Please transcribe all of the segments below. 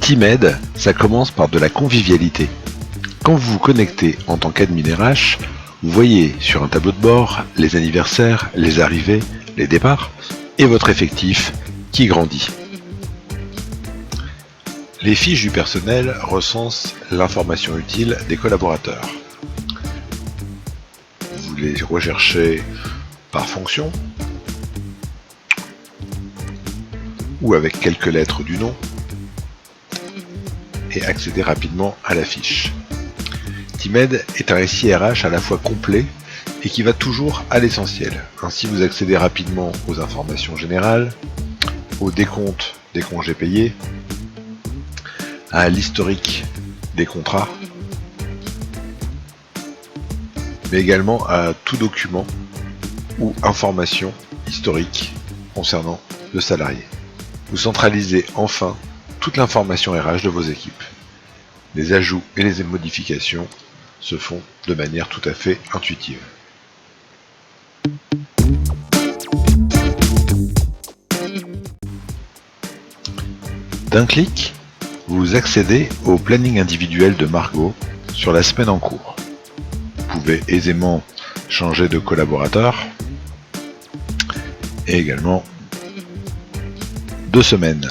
Teamaide, ça commence par de la convivialité. Quand vous vous connectez en tant qu'admin RH, vous voyez sur un tableau de bord les anniversaires, les arrivées, les départs et votre effectif qui grandit. Les fiches du personnel recensent l'information utile des collaborateurs. Vous les recherchez par fonction ou avec quelques lettres du nom et accéder rapidement à la fiche. Teamaide est un récit RH à la fois complet et qui va toujours à l'essentiel. Ainsi, vous accédez rapidement aux informations générales, au décompte des congés payés, à l'historique des contrats, mais également à tout document ou information historique concernant le salarié. Vous centralisez enfin toute l'information RH de vos équipes. Les ajouts et les modifications se font de manière tout à fait intuitive. D'un clic, vous accédez au planning individuel de Margot sur la semaine en cours. Vous pouvez aisément changer de collaborateur et également de semaine.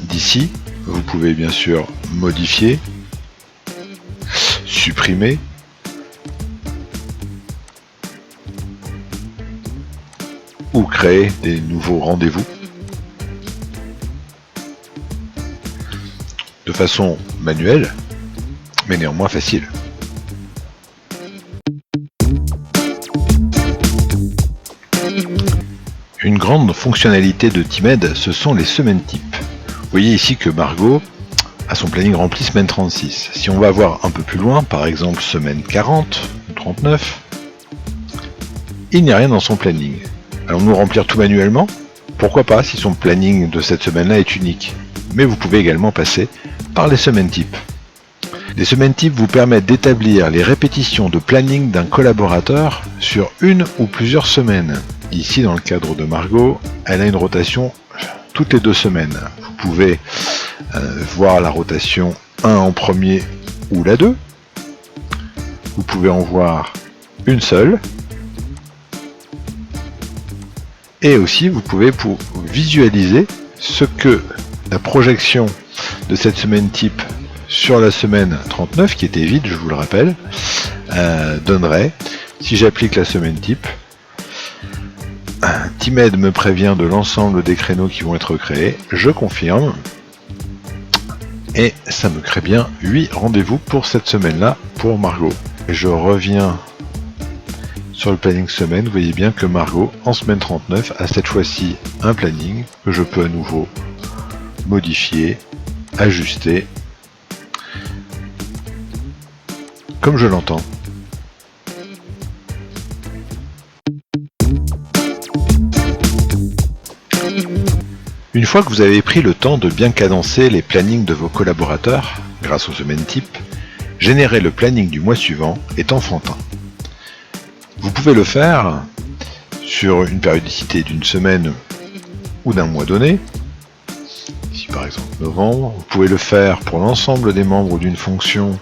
D'ici, vous pouvez bien sûr modifier, supprimer, ou créer des nouveaux rendez-vous de façon manuelle, mais néanmoins facile. Une grande fonctionnalité de Teamaide, ce sont les semaines types. Vous voyez ici que Margot a son planning rempli semaine 36. Si on va voir un peu plus loin, par exemple semaine 40 ou 39, il n'y a rien dans son planning. Allons-nous remplir tout manuellement? Pourquoi pas si son planning de cette semaine-là est unique. Mais vous pouvez également passer par les semaines types. Les semaines types vous permettent d'établir les répétitions de planning d'un collaborateur sur une ou plusieurs semaines. Ici, dans le cadre de Margot, elle a une rotation toutes les 2 semaines. Vous pouvez voir la rotation 1 en premier ou la 2. Vous pouvez en voir une seule. Et aussi, vous pouvez visualiser ce que la projection de cette semaine type sur la semaine 39, qui était vide, je vous le rappelle, donnerait, si j'applique la semaine type, Teamaide me prévient de l'ensemble des créneaux qui vont être créés, je confirme, et ça me crée bien 8 rendez-vous pour cette semaine-là, pour Margot. Je reviens sur le planning semaine, vous voyez bien que Margot, en semaine 39, a cette fois-ci un planning que je peux à nouveau modifier, ajuster, comme je l'entends. Une fois que vous avez pris le temps de bien cadencer les plannings de vos collaborateurs, grâce aux semaines types, générer le planning du mois suivant est enfantin. Vous pouvez le faire sur une périodicité d'une semaine ou d'un mois donné, ici par exemple novembre. Vous pouvez le faire pour l'ensemble des membres d'une fonction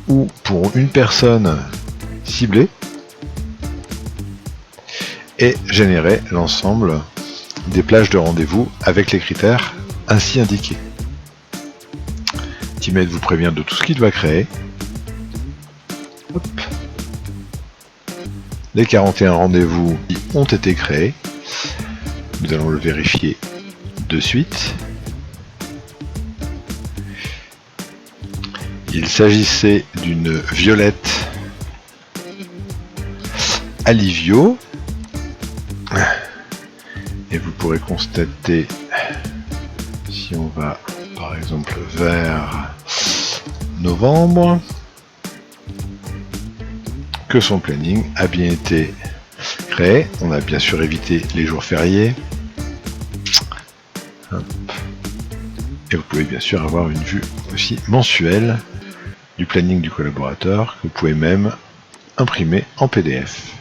ou pour une personne ciblée et générer l'ensemble des plages de rendez-vous avec les critères ainsi indiqués. Teamaide vous prévient de tout ce qu'il doit créer. Hop. Les 41 rendez-vous ont été créés. Nous allons le vérifier de suite. Il s'agissait d'une Violette Alivio. Et vous pourrez constater, si on va par exemple vers novembre, que son planning a bien été créé. On a bien sûr évité les jours fériés. Hop. Et vous pouvez bien sûr avoir une vue aussi mensuelle du planning du collaborateur que vous pouvez même imprimer en PDF.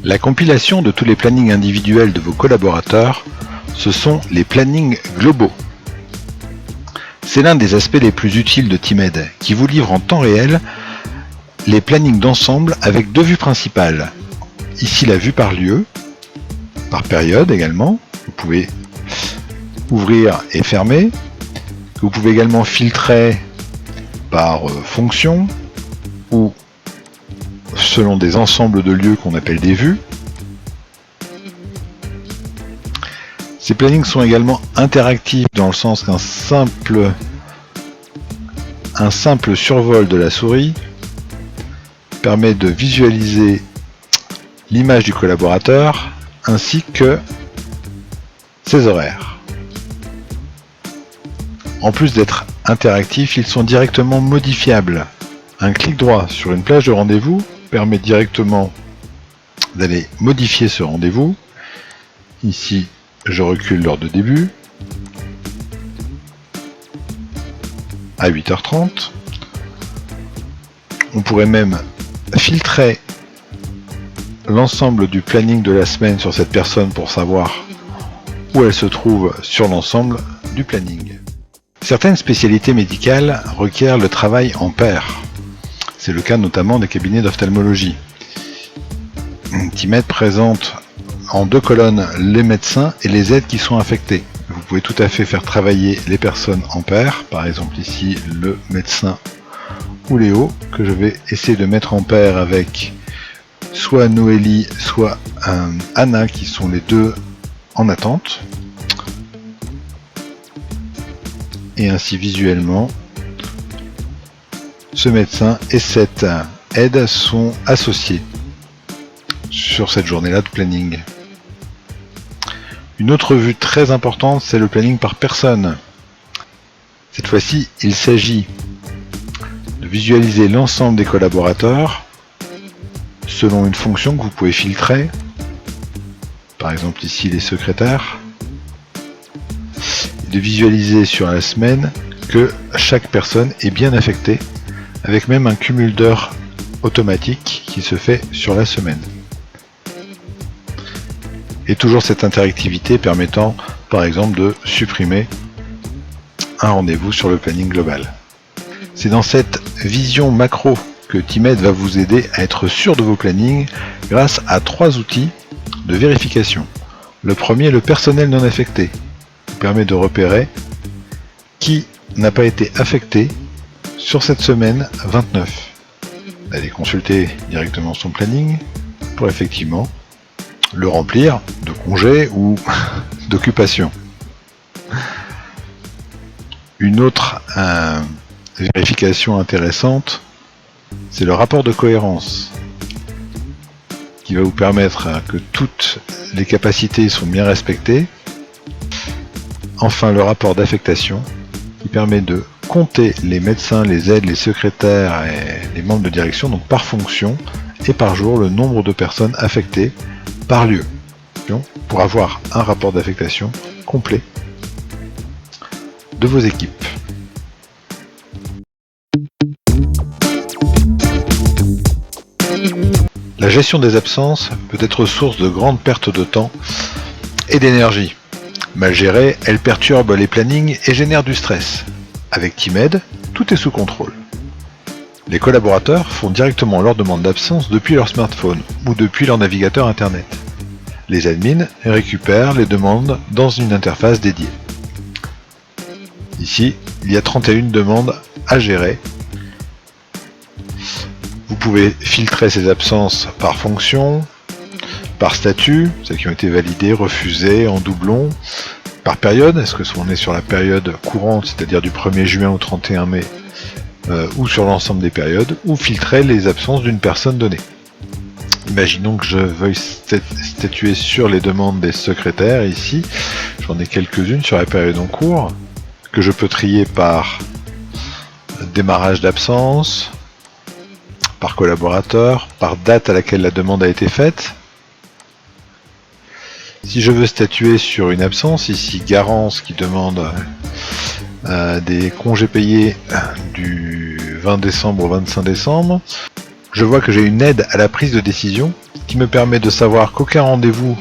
La compilation de tous les plannings individuels de vos collaborateurs, ce sont les plannings globaux. C'est l'un des aspects les plus utiles de Teamed, qui vous livre en temps réel les plannings d'ensemble avec deux vues principales. Ici la vue par lieu, par période également, vous pouvez ouvrir et fermer. Vous pouvez également filtrer par fonction ou selon des ensembles de lieux qu'on appelle des vues. Ces plannings sont également interactifs dans le sens qu'un simple survol de la souris permet de visualiser l'image du collaborateur ainsi que ses horaires. En plus d'être interactifs, ils sont directement modifiables. Un clic droit sur une plage de rendez-vous permet directement d'aller modifier ce rendez-vous. Ici, je recule l'heure de début à 8h30. On pourrait même filtrer l'ensemble du planning de la semaine sur cette personne pour savoir où elle se trouve sur l'ensemble du planning. Certaines spécialités médicales requièrent le travail en pair. C'est le cas notamment des cabinets d'ophtalmologie. Teamed présente en deux colonnes les médecins et les aides qui sont affectés. Vous pouvez tout à fait faire travailler les personnes en pair, par exemple ici le médecin ou Léo, que je vais essayer de mettre en pair avec soit Noélie, soit Anna, qui sont les deux en attente. Et ainsi visuellement, ce médecin et cette aide sont associés sur cette journée-là de planning. Une autre vue très importante, c'est le planning par personne. Cette fois-ci, il s'agit de visualiser l'ensemble des collaborateurs selon une fonction que vous pouvez filtrer. Par exemple ici les secrétaires. Et de visualiser sur la semaine que chaque personne est bien affectée, avec même un cumul d'heures automatique qui se fait sur la semaine. Et toujours cette interactivité permettant par exemple de supprimer un rendez-vous sur le planning global. C'est dans cette vision macro que Teamed va vous aider à être sûr de vos plannings grâce à 3 outils de vérification. Le premier, le personnel non affecté, qui permet de repérer qui n'a pas été affecté sur cette semaine 29. D'aller consulter directement son planning pour effectivement le remplir de congés ou d'occupation. Une autre vérification intéressante, c'est le rapport de cohérence qui va vous permettre que toutes les capacités sont bien respectées. Enfin, le rapport d'affectation qui permet de compter les médecins, les aides, les secrétaires et les membres de direction, donc par fonction et par jour, le nombre de personnes affectées par lieu, pour avoir un rapport d'affectation complet de vos équipes. La gestion des absences peut être source de grandes pertes de temps et d'énergie. Mal gérée, elle perturbe les plannings et génère du stress. Avec Teamed, tout est sous contrôle. Les collaborateurs font directement leur demande d'absence depuis leur smartphone ou depuis leur navigateur internet. Les admins récupèrent les demandes dans une interface dédiée. Ici, il y a 31 demandes à gérer. Vous pouvez filtrer ces absences par fonction, par statut, celles qui ont été validées, refusées, en doublon, par période, est-ce que on est sur la période courante, c'est-à-dire du 1er juin au 31 mai, ou sur l'ensemble des périodes, ou filtrer les absences d'une personne donnée. Imaginons que je veuille statuer sur les demandes des secrétaires, ici, j'en ai quelques-unes sur la période en cours, que je peux trier par démarrage d'absence, par collaborateur, par date à laquelle la demande a été faite. Si je veux statuer sur une absence, ici Garance qui demande des congés payés du 20 décembre au 25 décembre, je vois que j'ai une aide à la prise de décision qui me permet de savoir qu'aucun rendez-vous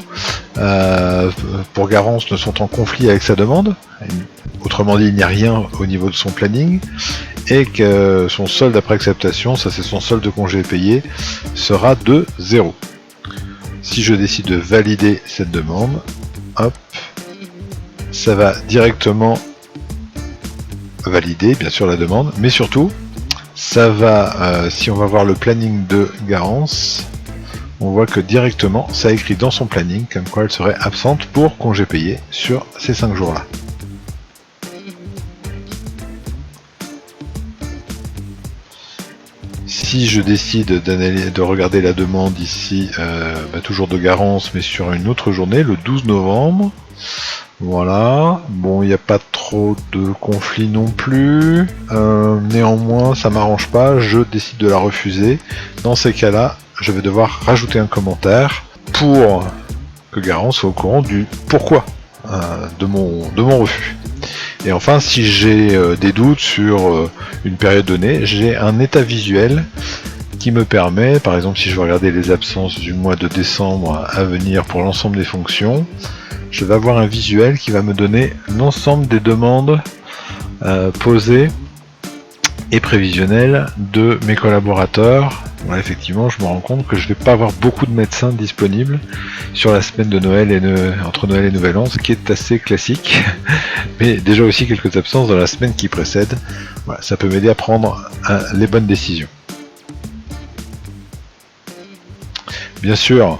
pour Garance ne sont en conflit avec sa demande. Autrement dit, il n'y a rien au niveau de son planning, et que son solde après acceptation, ça c'est son solde de congé payé, sera de 0. Si je décide de valider cette demande, hop, ça va directement valider bien sûr la demande, mais surtout ça va, si on va voir le planning de Garance, on voit que directement ça écrit dans son planning comme quoi elle serait absente pour congé payé sur ces 5 jours là. Si je décide de regarder la demande ici, toujours de Garance, mais sur une autre journée, le 12 novembre, voilà, bon, il n'y a pas trop de conflit non plus, néanmoins, ça m'arrange pas, je décide de la refuser. Dans ces cas-là, je vais devoir rajouter un commentaire pour que Garance soit au courant du pourquoi de mon refus. Et enfin, si j'ai des doutes sur une période donnée, j'ai un état visuel qui me permet, par exemple si je veux regarder les absences du mois de décembre à venir pour l'ensemble des fonctions, je vais avoir un visuel qui va me donner l'ensemble des demandes posées et prévisionnelles de mes collaborateurs. Voilà, effectivement, je me rends compte que je ne vais pas avoir beaucoup de médecins disponibles sur la semaine de Noël et entre Noël et Nouvel An, ce qui est assez classique, mais déjà aussi quelques absences dans la semaine qui précède. Voilà, ça peut m'aider à prendre les bonnes décisions. Bien sûr,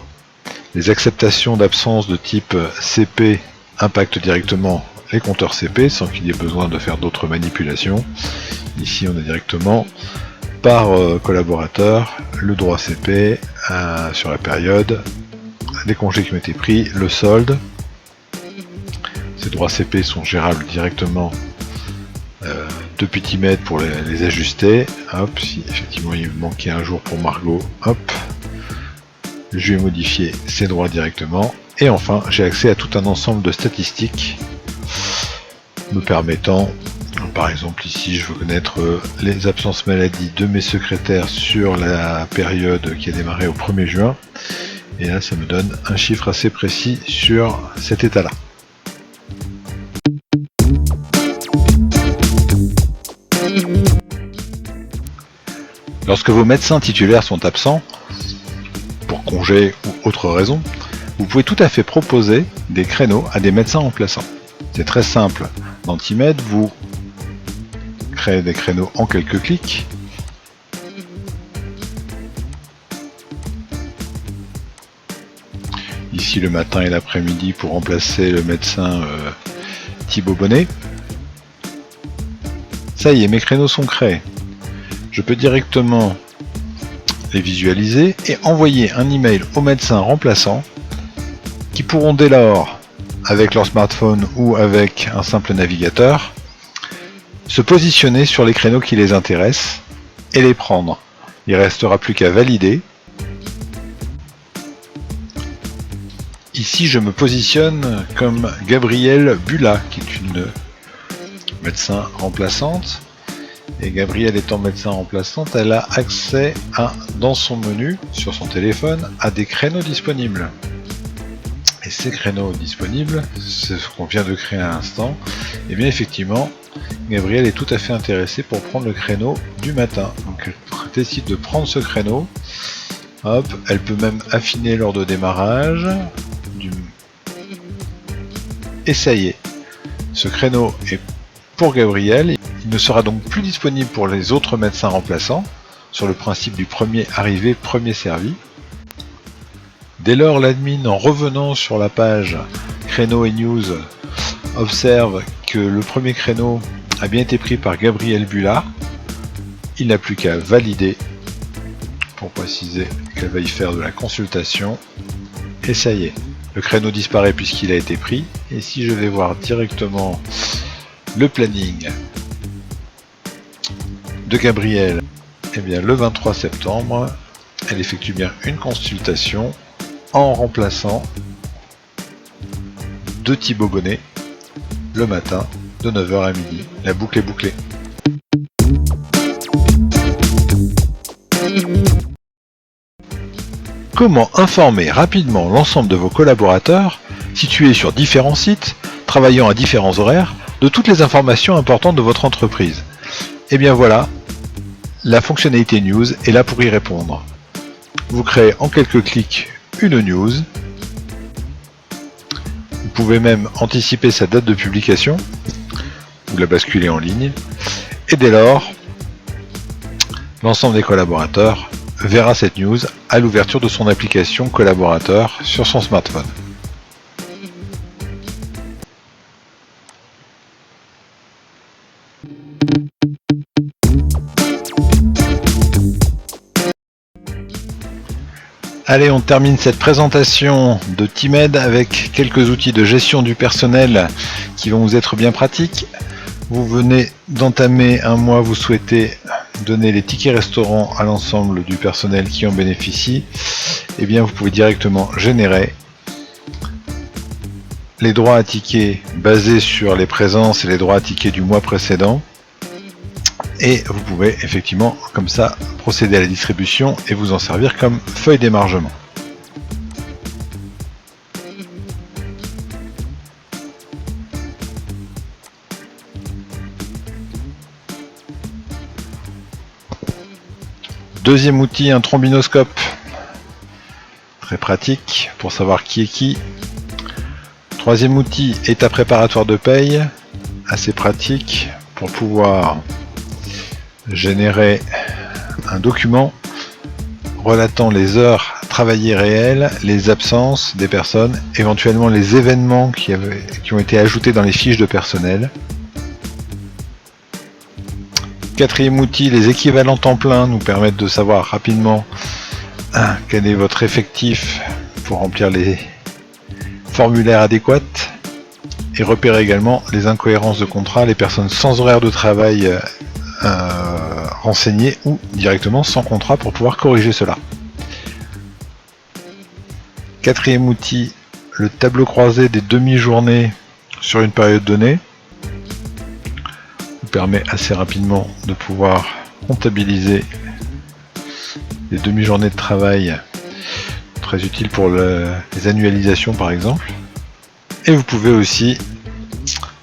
les acceptations d'absence de type CP impactent directement les compteurs CP sans qu'il y ait besoin de faire d'autres manipulations. Ici, on a directement par collaborateur le droit CP sur la période, les congés qui ont été pris, le solde. Ces droits CP sont gérables directement depuis Timed pour les ajuster. Hop, si effectivement il manquait un jour pour Margot, hop, je vais modifier ces droits directement. Et enfin, j'ai accès à tout un ensemble de statistiques me permettant, par exemple ici je veux connaître les absences maladie de mes secrétaires sur la période qui a démarré au 1er juin. Et là ça me donne un chiffre assez précis sur cet état là. Lorsque vos médecins titulaires sont absents, pour congé ou autre raison, vous pouvez tout à fait proposer des créneaux à des médecins remplaçants. C'est très simple. Dans Timed, vous créez des créneaux en quelques clics. Ici le matin et l'après-midi pour remplacer le médecin Thibaut Bonnet. Ça y est, mes créneaux sont créés. Je peux directement les visualiser et envoyer un email aux médecins remplaçants qui pourront dès lors, avec leur smartphone ou avec un simple navigateur, se positionner sur les créneaux qui les intéressent et les prendre. Il ne restera plus qu'à valider. Ici, je me positionne comme Gabrielle Bula, qui est une médecin remplaçante. Et Gabrielle étant médecin remplaçante, elle a accès dans son menu, sur son téléphone, à des créneaux disponibles. Et ces créneaux disponibles, c'est ce qu'on vient de créer à l'instant, et bien effectivement, Gabrielle est tout à fait intéressée pour prendre le créneau du matin. Donc elle décide de prendre ce créneau, hop, elle peut même affiner l'heure de démarrage, et ça y est, ce créneau est pour Gabrielle. Il ne sera donc plus disponible pour les autres médecins remplaçants, sur le principe du premier arrivé, premier servi. Dès lors, l'admin, en revenant sur la page créneaux et news, observe que le premier créneau a bien été pris par Gabrielle Bula. Il n'a plus qu'à valider pour préciser qu'elle va y faire de la consultation. Et ça y est, le créneau disparaît puisqu'il a été pris. Et si je vais voir directement le planning de Gabrielle, eh bien le 23 septembre, elle effectue bien une consultation en remplaçant de Thibaut Gonnet le matin de 9h à midi. La boucle est bouclée. Comment informer rapidement l'ensemble de vos collaborateurs, situés sur différents sites, travaillant à différents horaires, de toutes les informations importantes de votre entreprise? Et bien voilà, la fonctionnalité News est là pour y répondre. Vous créez en quelques clics une news. Vous pouvez même anticiper sa date de publication, ou la basculer en ligne, et dès lors, l'ensemble des collaborateurs verra cette news à l'ouverture de son application collaborateur sur son smartphone. Allez, on termine cette présentation de Teamed avec quelques outils de gestion du personnel qui vont vous être bien pratiques. Vous venez d'entamer un mois, vous souhaitez donner les tickets restaurants à l'ensemble du personnel qui en bénéficie. Eh bien, vous pouvez directement générer les droits à tickets basés sur les présences et les droits à tickets du mois précédent. Et vous pouvez effectivement comme ça procéder à la distribution et vous en servir comme feuille d'émargement. Deuxième outil, un trombinoscope. Très pratique pour savoir qui est qui. Troisième outil, état préparatoire de paye. Assez pratique pour pouvoir générer un document relatant les heures travaillées réelles, les absences des personnes, éventuellement les événements qui ont été ajoutés dans les fiches de personnel. Quatrième outil, les équivalents temps plein nous permettent de savoir rapidement quel est votre effectif pour remplir les formulaires adéquats et repérer également les incohérences de contrat, les personnes sans horaire de travail renseignées ou directement sans contrat pour pouvoir corriger cela. Quatrième outil, le tableau croisé des demi-journées sur une période donnée. Permet assez rapidement de pouvoir comptabiliser les demi-journées de travail, très utile pour les annualisations par exemple. Et vous pouvez aussi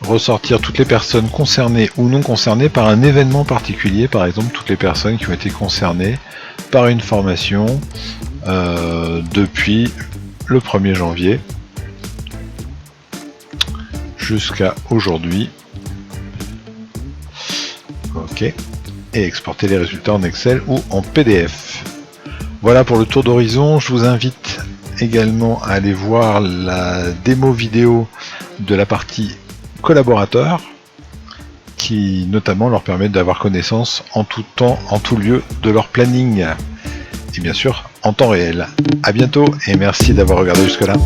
ressortir toutes les personnes concernées ou non concernées par un événement particulier, par exemple toutes les personnes qui ont été concernées par une formation depuis le 1er janvier jusqu'à aujourd'hui. OK, et exporter les résultats en Excel ou en PDF. Voilà pour le tour d'horizon. Je vous invite également à aller voir la démo vidéo de la partie collaborateur qui notamment leur permet d'avoir connaissance en tout temps, en tout lieu de leur planning et bien sûr en temps réel. À bientôt et merci d'avoir regardé jusque là.